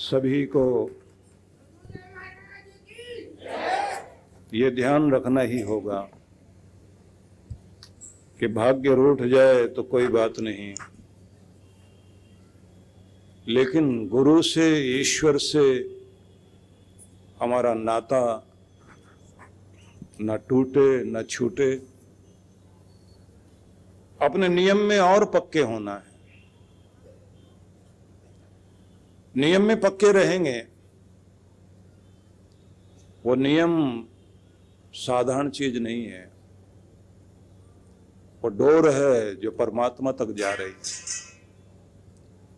सभी को ये ध्यान रखना ही होगा कि भाग्य रूठ जाए तो कोई बात नहीं, लेकिन गुरु से, ईश्वर से हमारा नाता न टूटे न छूटे। अपने नियम में और पक्के होना है। नियम में पक्के रहेंगे। वो नियम साधारण चीज नहीं है, वो डोर है जो परमात्मा तक जा रही है।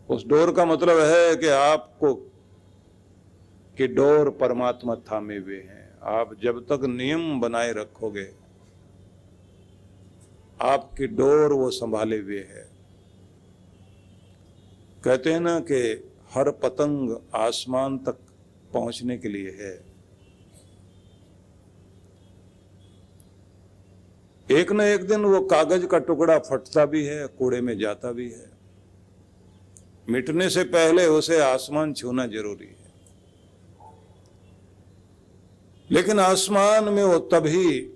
उस डोर का मतलब है कि आपको कि डोर परमात्मा थामे हुए हैं। आप जब तक नियम बनाए रखोगे, आपकी डोर वो संभाले हुए है। कहते हैं ना कि हर पतंग आसमान तक पहुंचने के लिए है। एक न एक दिन वो कागज का टुकड़ा फटता भी है, कूड़े में जाता भी है। मिटने से पहले उसे आसमान छूना जरूरी है। लेकिन आसमान में वो तभी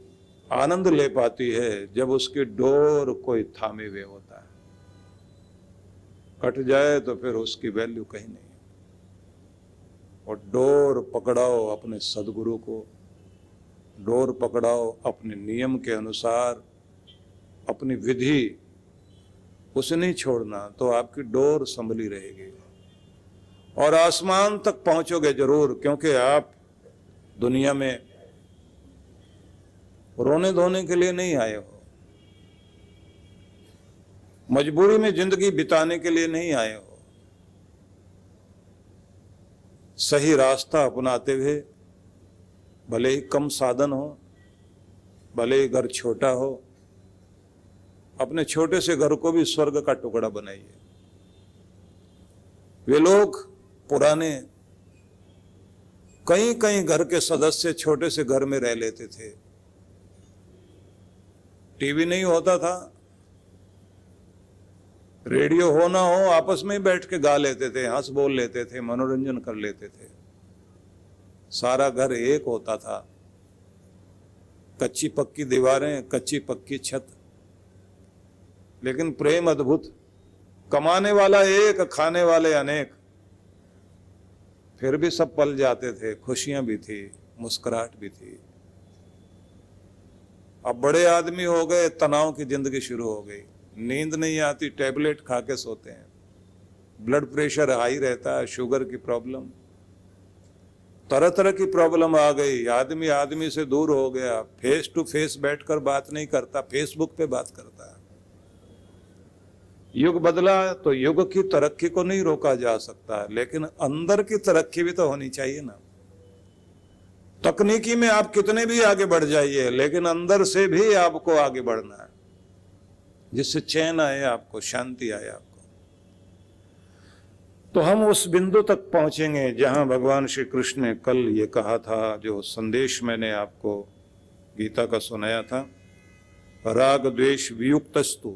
आनंद ले पाती है जब उसकी डोर कोई थामे हुए होता है। कट जाए तो फिर उसकी वैल्यू कहीं नहीं। और डोर पकड़ाओ अपने सदगुरु को, डोर पकड़ाओ अपने नियम के अनुसार, अपनी विधि, उसे नहीं छोड़ना, तो आपकी डोर संभली रहेगी और आसमान तक पहुंचोगे जरूर। क्योंकि आप दुनिया में रोने धोने के लिए नहीं आए हो, मजबूरी में जिंदगी बिताने के लिए नहीं आए हो। सही रास्ता अपनाते हुए, भले ही कम साधन हो, भले ही घर छोटा हो, अपने छोटे से घर को भी स्वर्ग का टुकड़ा बनाइए। वे लोग पुराने कई कई घर के सदस्य छोटे से घर में रह लेते थे। टीवी नहीं होता था, रेडियो हो ना हो, आपस में बैठ के गा लेते थे, हंस बोल लेते थे, मनोरंजन कर लेते थे। सारा घर एक होता था। कच्ची पक्की दीवारें, कच्ची पक्की छत, लेकिन प्रेम अद्भुत। कमाने वाला एक, खाने वाले अनेक। फिर भी सब पल जाते थे, खुशियां भी थी, मुस्कुराहट भी थी। अब बड़े आदमी हो गए, तनाव की जिंदगी शुरू हो गई। नींद नहीं आती, टैबलेट खा के सोते हैं। ब्लड प्रेशर हाई रहता है, शुगर की प्रॉब्लम, तरह तरह की प्रॉब्लम आ गई। आदमी आदमी से दूर हो गया, फेस टू फेस बैठकर बात नहीं करता, फेसबुक पे बात करता है। युग बदला तो युग की तरक्की को नहीं रोका जा सकता, लेकिन अंदर की तरक्की भी तो होनी चाहिए ना। तकनीकी में आप कितने भी आगे बढ़ जाइए, लेकिन अंदर से भी आपको आगे बढ़ना है, जिससे चैन आए, आपको शांति आए आपको। तो हम उस बिंदु तक पहुंचेंगे जहां भगवान श्री कृष्ण ने कल ये कहा था, जो संदेश मैंने आपको गीता का सुनाया था। राग द्वेष वियुक्तस्तु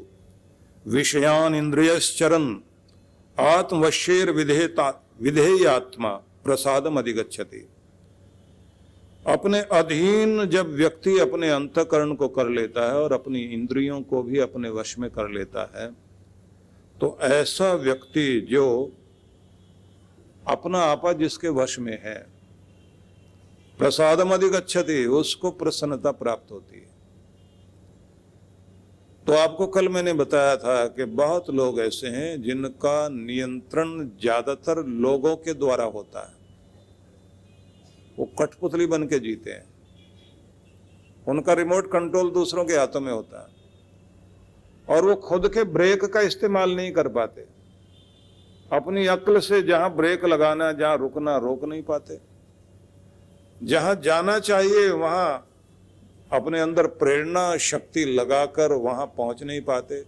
विषयान इंद्रियश्चरन् आत्मवश्येर विधेयात्मा प्रसादम अधिगच्छति। अपने अधीन जब व्यक्ति अपने अंतःकरण को कर लेता है और अपनी इंद्रियों को भी अपने वश में कर लेता है, तो ऐसा व्यक्ति जो अपना आपा जिसके वश में है, प्रसादम अधिगच्छति, उसको प्रसन्नता प्राप्त होती है। तो आपको कल मैंने बताया था कि बहुत लोग ऐसे हैं जिनका नियंत्रण ज्यादातर लोगों के द्वारा होता है। वो कठपुतली बन के जीते हैं। उनका रिमोट कंट्रोल दूसरों के हाथों में होता है और वो खुद के ब्रेक का इस्तेमाल नहीं कर पाते। अपनी अक्ल से जहां ब्रेक लगाना, जहां रुकना, रोक नहीं पाते। जहां जाना चाहिए वहां अपने अंदर प्रेरणा शक्ति लगाकर वहां पहुंच नहीं पाते।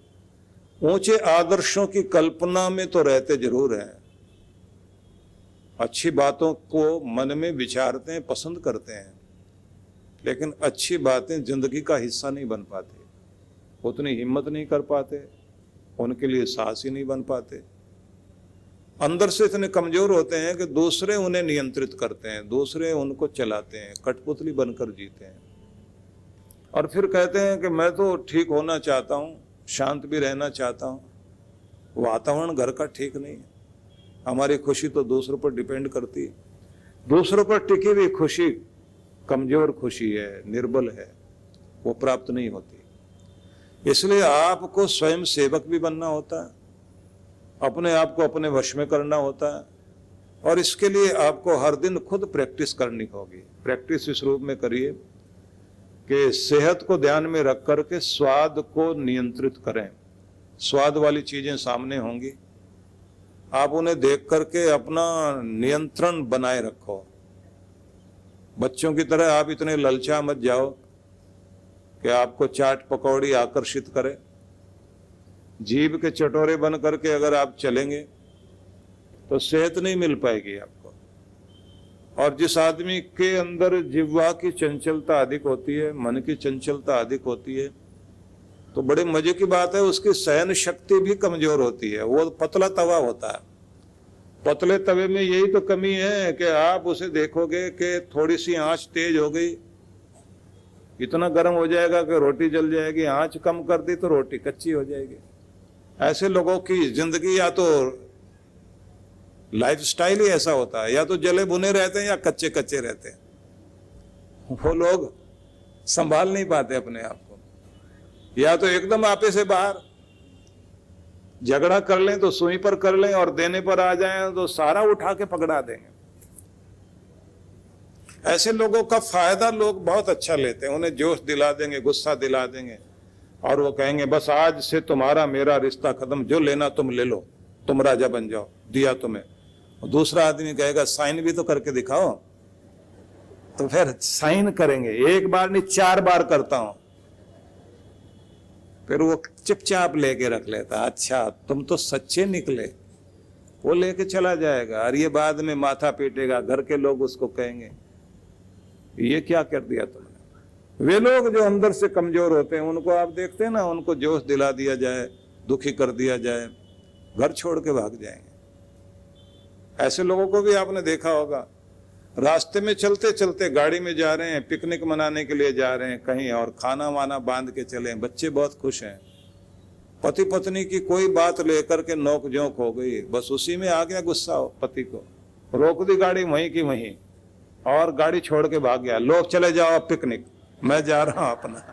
ऊंचे आदर्शों की कल्पना में तो रहते जरूर हैं, अच्छी बातों को मन में विचारते हैं, पसंद करते हैं, लेकिन अच्छी बातें जिंदगी का हिस्सा नहीं बन पाती। उतनी हिम्मत नहीं कर पाते, उनके लिए साहसी नहीं बन पाते। अंदर से इतने कमजोर होते हैं कि दूसरे उन्हें नियंत्रित करते हैं, दूसरे उनको चलाते हैं, कठपुतली बनकर जीते हैं। और फिर कहते हैं कि मैं तो ठीक होना चाहता हूं, शांत भी रहना चाहता हूं। वातावरण घर का ठीक नहीं है, हमारी खुशी तो दूसरों पर डिपेंड करती है। दूसरों पर टिकी हुई खुशी कमजोर खुशी है, निर्बल है, वो प्राप्त नहीं होती। इसलिए आपको स्वयं सेवक भी बनना होता है, अपने आप को अपने वश में करना होता है, और इसके लिए आपको हर दिन खुद प्रैक्टिस करनी होगी। प्रैक्टिस इस रूप में करिए कि सेहत को ध्यान में रख करके स्वाद को नियंत्रित करें। स्वाद वाली चीजें सामने होंगी, आप उन्हें देख करके अपना नियंत्रण बनाए रखो। बच्चों की तरह आप इतने ललचा मत जाओ कि आपको चाट पकौड़ी आकर्षित करे। जीभ के चटोरे बन करके अगर आप चलेंगे तो सेहत नहीं मिल पाएगी आपको। और जिस आदमी के अंदर जिह्वा की चंचलता अधिक होती है, मन की चंचलता अधिक होती है, तो बड़े मजे की बात है, उसकी सहन शक्ति भी कमजोर होती है, वो पतला तवा होता है। पतले तवे में यही तो कमी है कि आप उसे देखोगे कि थोड़ी सी आंच तेज हो गई, इतना गर्म हो जाएगा कि रोटी जल जाएगी, आंच कम कर दी तो रोटी कच्ची हो जाएगी। ऐसे लोगों की जिंदगी या तो लाइफस्टाइल ही ऐसा होता है, या तो जले भुने रहते हैं या कच्चे कच्चे रहते हैं। वो लोग संभाल नहीं पाते अपने आप को, या तो एकदम आपे से बाहर झगड़ा कर लें तो सुई पर कर लें, और देने पर आ जाएं तो सारा उठा के पकड़ा देंगे। ऐसे लोगों का फायदा लोग बहुत अच्छा लेते हैं, उन्हें जोश दिला देंगे, गुस्सा दिला देंगे, और वो कहेंगे बस आज से तुम्हारा मेरा रिश्ता खत्म, जो लेना तुम ले लो, तुम राजा बन जाओ, दिया तुम्हें। और दूसरा आदमी कहेगा साइन भी तो करके दिखाओ, तो फिर साइन करेंगे, एक बार नहीं 4 बार करता हूं। फिर वो चुपचाप लेके रख लेता, अच्छा तुम तो सच्चे निकले, वो लेके चला जाएगा, और ये बाद में माथा पीटेगा, घर के लोग उसको कहेंगे ये क्या कर दिया तुमने। वे लोग जो अंदर से कमजोर होते हैं उनको आप देखते हैं ना, उनको जोश दिला दिया जाए, दुखी कर दिया जाए, घर छोड़ के भाग जाएंगे। ऐसे लोगों को भी आपने देखा होगा, रास्ते में चलते चलते गाड़ी में जा रहे हैं, पिकनिक मनाने के लिए जा रहे हैं कहीं, और खाना वाना बांध के चले, बच्चे बहुत खुश हैं, पति पत्नी की कोई बात लेकर के नोक झोंक हो गई, बस उसी में आ गया गुस्सा, पति को रोक दी गाड़ी वहीं की वहीं, और गाड़ी छोड़ के भाग गया। लोग चले जाओ पिकनिक, मैं जा रहा हूं अपना,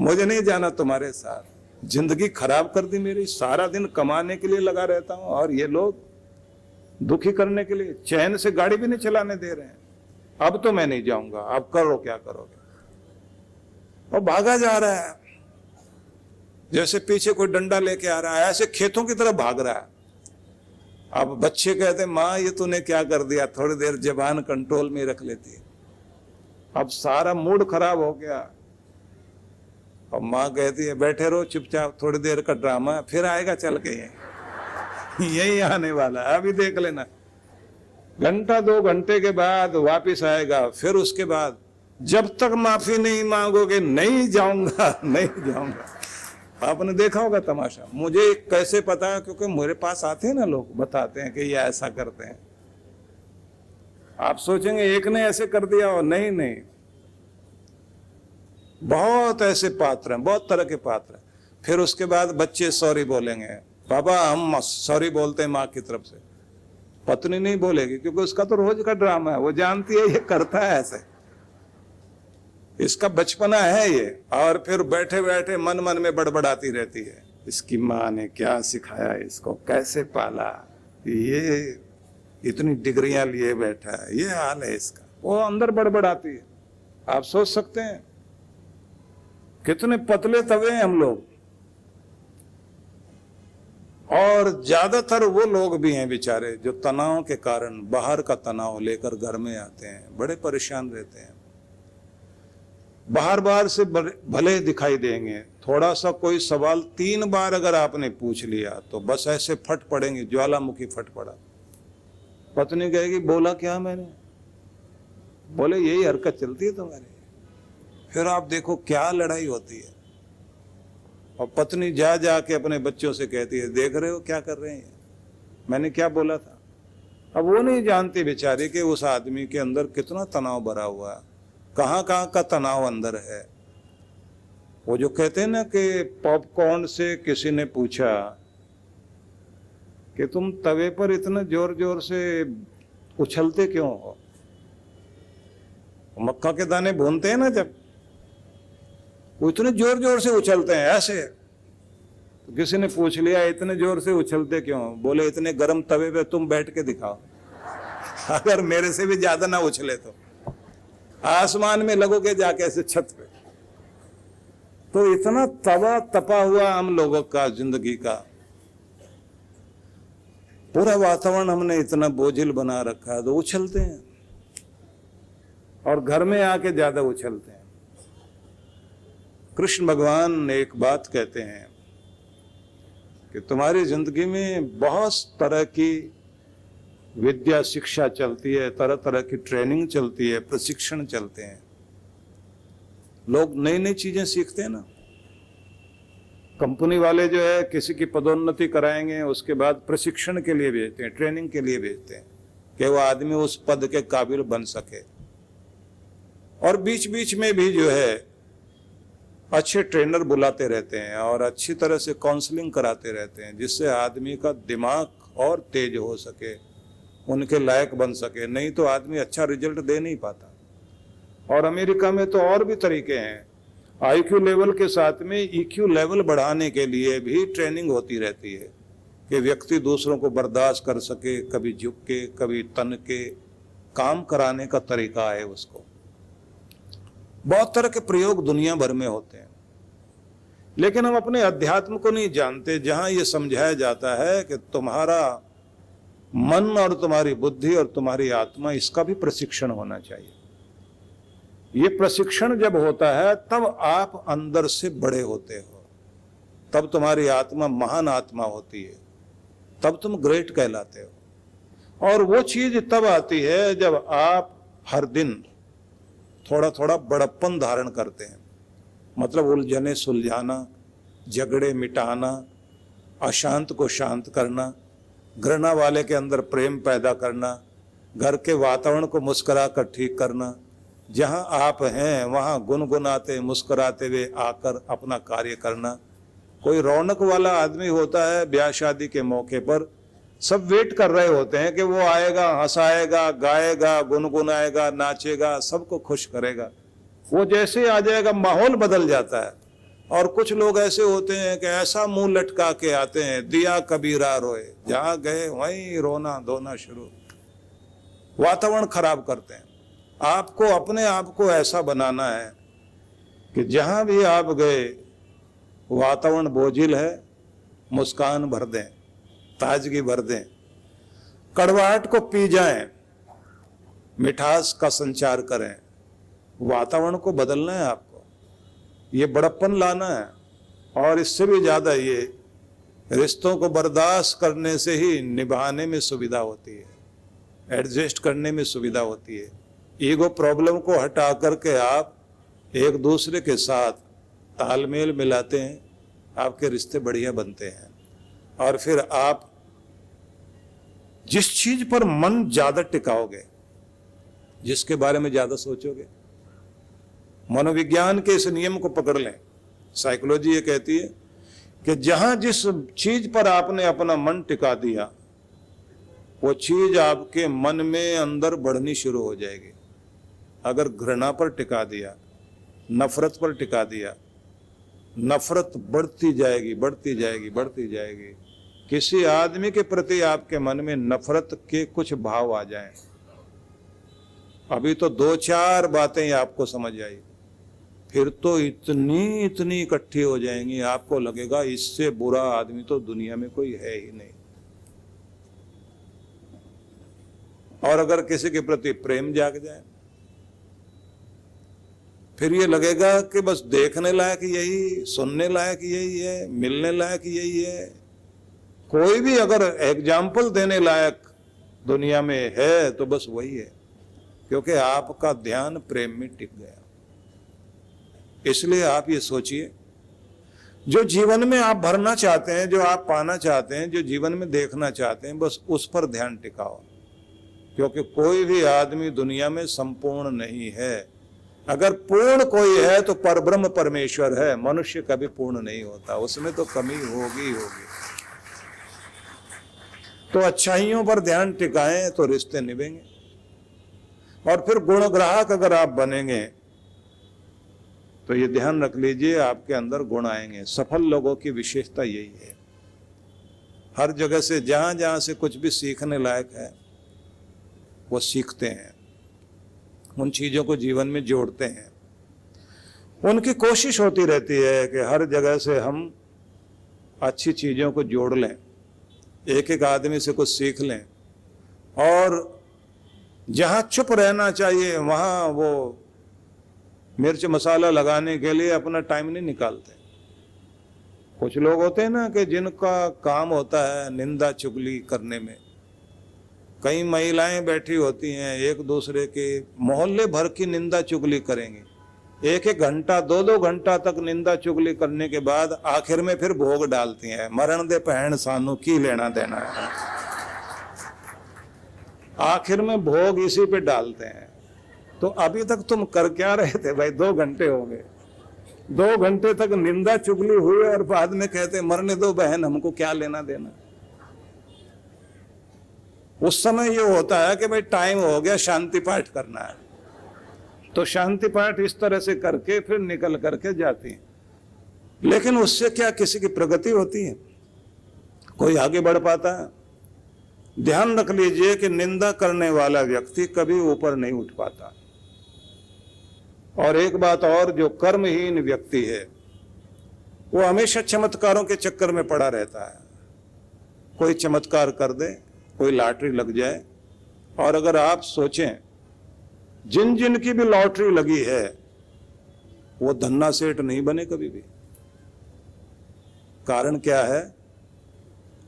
मुझे नहीं जाना तुम्हारे साथ। जिंदगी खराब कर दी मेरी, सारा दिन कमाने के लिए लगा रहता हूं, और ये लोग दुखी करने के लिए चैन से गाड़ी भी नहीं चलाने दे रहे हैं। अब तो मैं नहीं जाऊंगा, अब करो क्या करोगे, और भागा जा रहा है जैसे पीछे कोई डंडा लेके आ रहा है, ऐसे खेतों की तरफ भाग रहा है। अब बच्चे कहते माँ ये तूने क्या कर दिया, थोड़ी देर जबान कंट्रोल में रख लेती। अब सारा मूड खराब हो गया। अब माँ कहती है बैठे रहो चुपचाप, थोड़ी देर का ड्रामा, फिर आएगा चल के यही आने वाला है, अभी देख लेना, घंटा 2 घंटे के बाद वापिस आएगा। फिर उसके बाद जब तक माफी नहीं मांगोगे नहीं जाऊंगा, नहीं जाऊंगा। आपने देखा होगा तमाशा, मुझे कैसे पता है, क्योंकि मेरे पास आते हैं ना लोग, बताते हैं कि ये ऐसा करते हैं। आप सोचेंगे एक ने ऐसे कर दिया हो, नहीं नहीं, बहुत ऐसे पात्र हैं, बहुत तरह के पात्र हैं। फिर उसके बाद बच्चे सॉरी बोलेंगे, पापा हम सॉरी बोलते हैं माँ की तरफ से। पत्नी नहीं बोलेगी क्योंकि उसका तो रोज का ड्रामा है, वो जानती है ये करता है ऐसे, इसका बचपना है ये। और फिर बैठे बैठे मन मन में बड़बड़ाती रहती है, इसकी माँ ने क्या सिखाया इसको, कैसे पाला, ये इतनी डिग्रियां लिए बैठा है, ये हाल है इसका। वो अंदर बड़बड़ाती है। आप सोच सकते हैं कितने पतले तवे हैं हम लोग। और ज्यादातर वो लोग भी हैं बेचारे जो तनाव के कारण बाहर का तनाव लेकर घर में आते हैं, बड़े परेशान रहते हैं। बाहर बाहर से भले दिखाई देंगे, थोड़ा सा कोई सवाल 3 बार अगर आपने पूछ लिया तो बस ऐसे फट पड़ेंगे, ज्वालामुखी फट पड़ा। पत्नी कहेगी बोला क्या मैंने, बोले यही हरकत चलती है तुम्हारी। फिर आप देखो क्या लड़ाई होती है। और पत्नी जा जा के अपने बच्चों से कहती है देख रहे हो क्या कर रहे हैं, मैंने क्या बोला था? अब वो नहीं जानती बेचारी कि उस आदमी के अंदर कितना तनाव भरा हुआ है, कहाँ कहाँ का तनाव अंदर है। वो जो कहते हैं ना कि पॉपकॉर्न से किसी ने पूछा कि तुम तवे पर इतना जोर जोर से उछलते क्यों हो? मक्का के दाने भूनते हैं ना, जब वो इतने जोर जोर से उछलते हैं ऐसे, तो किसी ने पूछ लिया इतने जोर से उछलते क्यों? बोले इतने गर्म तवे पे तुम बैठ के दिखाओ, अगर मेरे से भी ज्यादा ना उछले तो आसमान में लगोगे जाके ऐसे छत पे। तो इतना तवा तपा हुआ हम लोगों का जिंदगी का, पूरा वातावरण हमने इतना बोझिल बना रखा है, तो उछलते हैं और घर में आके ज्यादा उछलते हैं। कृष्ण भगवान एक बात कहते हैं कि तुम्हारी जिंदगी में बहुत तरह की विद्या शिक्षा चलती है, तरह तरह की ट्रेनिंग चलती है, प्रशिक्षण चलते हैं, लोग नई नई चीजें सीखते हैं ना। कंपनी वाले जो है किसी की पदोन्नति कराएंगे, उसके बाद प्रशिक्षण के लिए भेजते हैं, ट्रेनिंग के लिए भेजते हैं कि वो आदमी उस पद के काबिल बन सके। और बीच बीच में भी जो है अच्छे ट्रेनर बुलाते रहते हैं और अच्छी तरह से काउंसलिंग कराते रहते हैं, जिससे आदमी का दिमाग और तेज हो सके, उनके लायक बन सके। नहीं तो आदमी अच्छा रिजल्ट दे नहीं पाता। और अमेरिका में तो और भी तरीके हैं, आईक्यू लेवल के साथ में ईक्यू लेवल बढ़ाने के लिए भी ट्रेनिंग होती रहती है कि व्यक्ति दूसरों को बर्दाश्त कर सके, कभी झुक के कभी तन के, काम कराने का तरीका है उसको। बहुत तरह के प्रयोग दुनिया भर में होते हैं, लेकिन हम अपने अध्यात्म को नहीं जानते, जहां यह समझाया जाता है कि तुम्हारा मन और तुम्हारी बुद्धि और तुम्हारी आत्मा, इसका भी प्रशिक्षण होना चाहिए। ये प्रशिक्षण जब होता है तब आप अंदर से बड़े होते हो, तब तुम्हारी आत्मा महान आत्मा होती है, तब तुम ग्रेट कहलाते हो। और वो चीज तब आती है जब आप हर दिन थोड़ा थोड़ा बड़प्पन धारण करते हैं, मतलब उलझने सुलझाना, झगड़े मिटाना, अशांत को शांत करना, घृणा वाले के अंदर प्रेम पैदा करना, घर के वातावरण को मुस्कुरा कर ठीक करना, जहां आप हैं वहां गुनगुनाते मुस्कुराते हुए आकर अपना कार्य करना। कोई रौनक वाला आदमी होता है, ब्याह शादी के मौके पर सब वेट कर रहे होते हैं कि वो आएगा, हंसाएगा, गाएगा, गुनगुनाएगा, नाचेगा, सबको खुश करेगा। वो जैसे ही आ जाएगा माहौल बदल जाता है। और कुछ लोग ऐसे होते हैं कि ऐसा मुंह लटका के आते हैं, दिया कबीरा रोए, जहां गए वहीं रोना धोना शुरू, वातावरण खराब करते हैं। आपको अपने आप को ऐसा बनाना है कि जहां भी आप गए वातावरण बोझिल है, मुस्कान भर दें, ताजगी भर दें, कड़वाहट को पी जाएं, मिठास का संचार करें। वातावरण को बदलना है आपको, ये बड़प्पन लाना है। और इससे भी ज्यादा ये रिश्तों को बर्दाश्त करने से ही निभाने में सुविधा होती है, एडजस्ट करने में सुविधा होती है। ईगो प्रॉब्लम को हटा करके आप एक दूसरे के साथ तालमेल मिलाते हैं, आपके रिश्ते बढ़िया बनते हैं। और फिर आप जिस चीज पर मन ज्यादा टिकाओगे, जिसके बारे में ज्यादा सोचोगे, मनोविज्ञान के इस नियम को पकड़ लें। साइकोलॉजी ये कहती है कि जहां जिस चीज पर आपने अपना मन टिका दिया, वो चीज आपके मन में अंदर बढ़नी शुरू हो जाएगी। अगर घृणा पर टिका दिया, नफरत पर टिका दिया, नफरत बढ़ती जाएगी, बढ़ती जाएगी, बढ़ती जाएगी। किसी आदमी के प्रति आपके मन में नफरत के कुछ भाव आ जाएं, अभी तो 2-4 बातें आपको समझ आई, फिर तो इतनी इतनी इकट्ठी हो जाएंगी, आपको लगेगा इससे बुरा आदमी तो दुनिया में कोई है ही नहीं। और अगर किसी के प्रति प्रेम जाग जाए, फिर ये लगेगा कि बस देखने लायक यही, सुनने लायक यही है, मिलने लायक यही है। कोई भी अगर एग्जाम्पल देने लायक दुनिया में है तो बस वही है, क्योंकि आपका ध्यान प्रेम में टिक गया। इसलिए आप ये सोचिए, जो जीवन में आप भरना चाहते हैं, जो आप पाना चाहते हैं, जो जीवन में देखना चाहते हैं, बस उस पर ध्यान टिकाओ। क्योंकि कोई भी आदमी दुनिया में संपूर्ण नहीं है। अगर पूर्ण कोई है तो परब्रह्म परमेश्वर है। मनुष्य कभी पूर्ण नहीं होता, उसमें तो कमी होगी होगी। तो अच्छाइयों पर ध्यान टिकाएं तो रिश्ते निभेंगे। और फिर गुणग्राहक अगर आप बनेंगे तो ये ध्यान रख लीजिए, आपके अंदर गुण आएंगे। सफल लोगों की विशेषता यही है, हर जगह से जहां जहां से कुछ भी सीखने लायक है वो सीखते हैं, उन चीजों को जीवन में जोड़ते हैं। उनकी कोशिश होती रहती है कि हर जगह से हम अच्छी चीजों को जोड़ लें, एक एक आदमी से कुछ सीख लें, और जहां चुप रहना चाहिए वहां वो मिर्च मसाला लगाने के लिए अपना टाइम नहीं निकालते। कुछ लोग होते हैं ना कि जिनका काम होता है निंदा चुगली करने में। कई महिलाएं बैठी होती हैं, एक दूसरे के मोहल्ले भर की निंदा चुगली करेंगी, एक एक घंटा 2-2 घंटा तक निंदा चुगली करने के बाद आखिर में फिर भोग डालती हैं, मरण दे पहन सानू की लेना देना है। आखिर में भोग इसी पे डालते हैं। तो अभी तक तुम कर क्या रहे थे भाई? 2 घंटे हो गए, 2 घंटे तक निंदा चुगली हुई और बाद में कहते मरने दो बहन, हमको क्या लेना देना। उस समय ये होता है कि भाई टाइम हो गया, शांति पाठ करना है, तो शांति पाठ इस तरह से करके फिर निकल करके जाती है। लेकिन उससे क्या किसी की प्रगति होती है? कोई आगे बढ़ पाता है? ध्यान रख लीजिए कि निंदा करने वाला व्यक्ति कभी ऊपर नहीं उठ पाता। और एक बात और, जो कर्महीन व्यक्ति है वो हमेशा चमत्कारों के चक्कर में पड़ा रहता है। कोई चमत्कार कर दे, कोई लॉटरी लग जाए, और अगर आप सोचें जिन जिन की भी लॉटरी लगी है वो धन्ना सेठ नहीं बने कभी भी। कारण क्या है?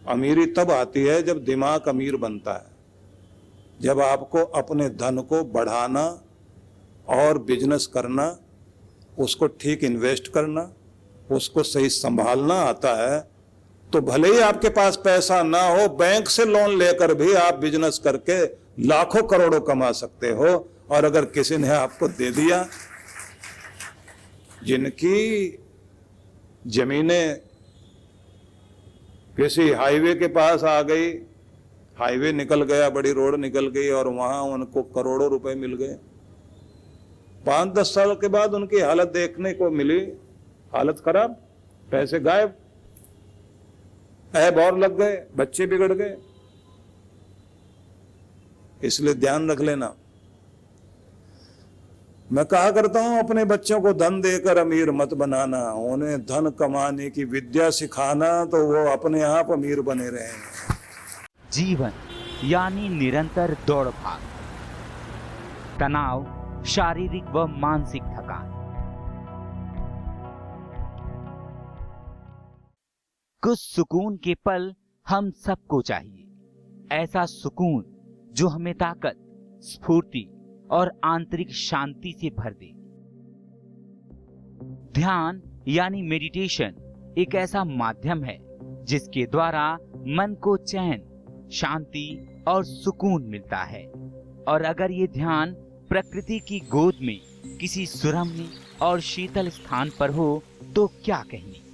अमीरी तब आती है जब दिमाग अमीर बनता है, जब आपको अपने धन को बढ़ाना और बिजनेस करना, उसको ठीक इन्वेस्ट करना, उसको सही संभालना आता है। तो भले ही आपके पास पैसा ना हो, बैंक से लोन लेकर भी आप बिजनेस करके लाखों करोड़ों कमा सकते हो। और अगर किसी ने आपको दे दिया, जिनकी जमीनें किसी हाईवे के पास आ गई, हाईवे निकल गया, बड़ी रोड निकल गई, और वहां उनको करोड़ों रुपए मिल गए, 5-10 साल के बाद उनकी हालत देखने को मिली, हालत खराब, पैसे गायब, ऐब और लग गए, बच्चे बिगड़ गए। इसलिए ध्यान रख लेना। मैं कहा करता हूं, अपने बच्चों को धन देकर अमीर मत बनाना, उन्हें धन कमाने की विद्या सिखाना, तो वो अपने आप अमीर बने रहेंगे। जीवन यानी निरंतर दौड़ भाग, तनाव, शारीरिक व मानसिक थकान। कुछ सुकून के पल हम सबको चाहिए, ऐसा सुकून जो हमें ताकत, स्फूर्ति और आंतरिक शांति से भर दे। ध्यान यानी मेडिटेशन एक ऐसा माध्यम है जिसके द्वारा मन को चैन, शांति और सुकून मिलता है। और अगर ये ध्यान प्रकृति की गोद में किसी सुरम्य और शीतल स्थान पर हो तो क्या कहने।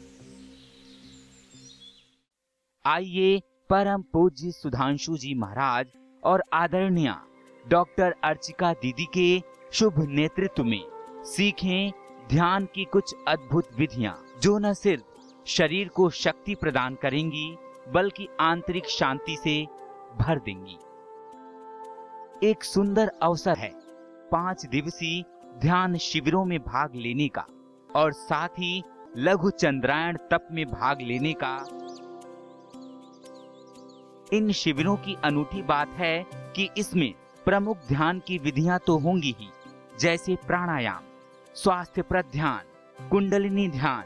आइए परम पूज्य सुधांशु जी महाराज और आदरणीय डॉक्टर अर्चिका दीदी के शुभ नेतृत्व में सीखें ध्यान की कुछ अद्भुत विधियां, जो न सिर्फ शरीर को शक्ति प्रदान करेंगी बल्कि आंतरिक शांति से भर देंगी। एक सुंदर अवसर है 5 दिवसीय ध्यान शिविरों में भाग लेने का और साथ ही लघु चंद्रायण तप में भाग लेने का। इन शिविरों की अनूठी बात है कि इसमें प्रमुख ध्यान की विधियां तो होंगी ही, जैसे प्राणायाम, स्वास्थ्यप्रद ध्यान, कुंडलिनी ध्यान,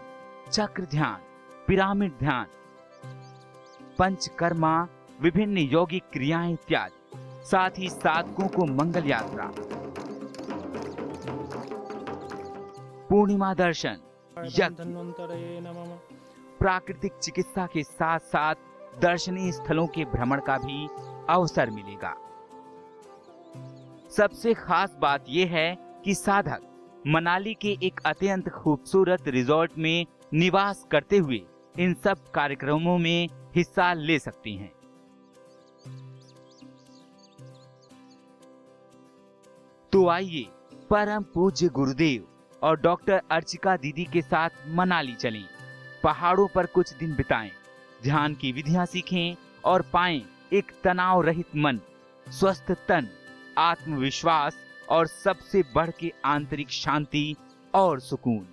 चक्र ध्यान, पिरामिड ध्यान, पंचकर्मा, विभिन्न यौगिक क्रियाएं इत्यादि। साथ ही साधकों को मंगल यात्रा, पूर्णिमा दर्शन, यज्ञ, प्राकृतिक चिकित्सा के साथ साथ दर्शनीय स्थलों के भ्रमण का भी अवसर मिलेगा। सबसे खास बात यह है कि साधक मनाली के एक अत्यंत खूबसूरत रिजॉर्ट में निवास करते हुए इन सब कार्यक्रमों में हिस्सा ले सकते हैं। तो आइए परम पूज्य गुरुदेव और डॉक्टर अर्चिका दीदी के साथ मनाली चलें, पहाड़ों पर कुछ दिन बिताएं, ध्यान की विधियां सीखें और पाएं एक तनाव रहित मन, स्वस्थ तन, आत्मविश्वास और सबसे बढ़ के आंतरिक शांति और सुकून।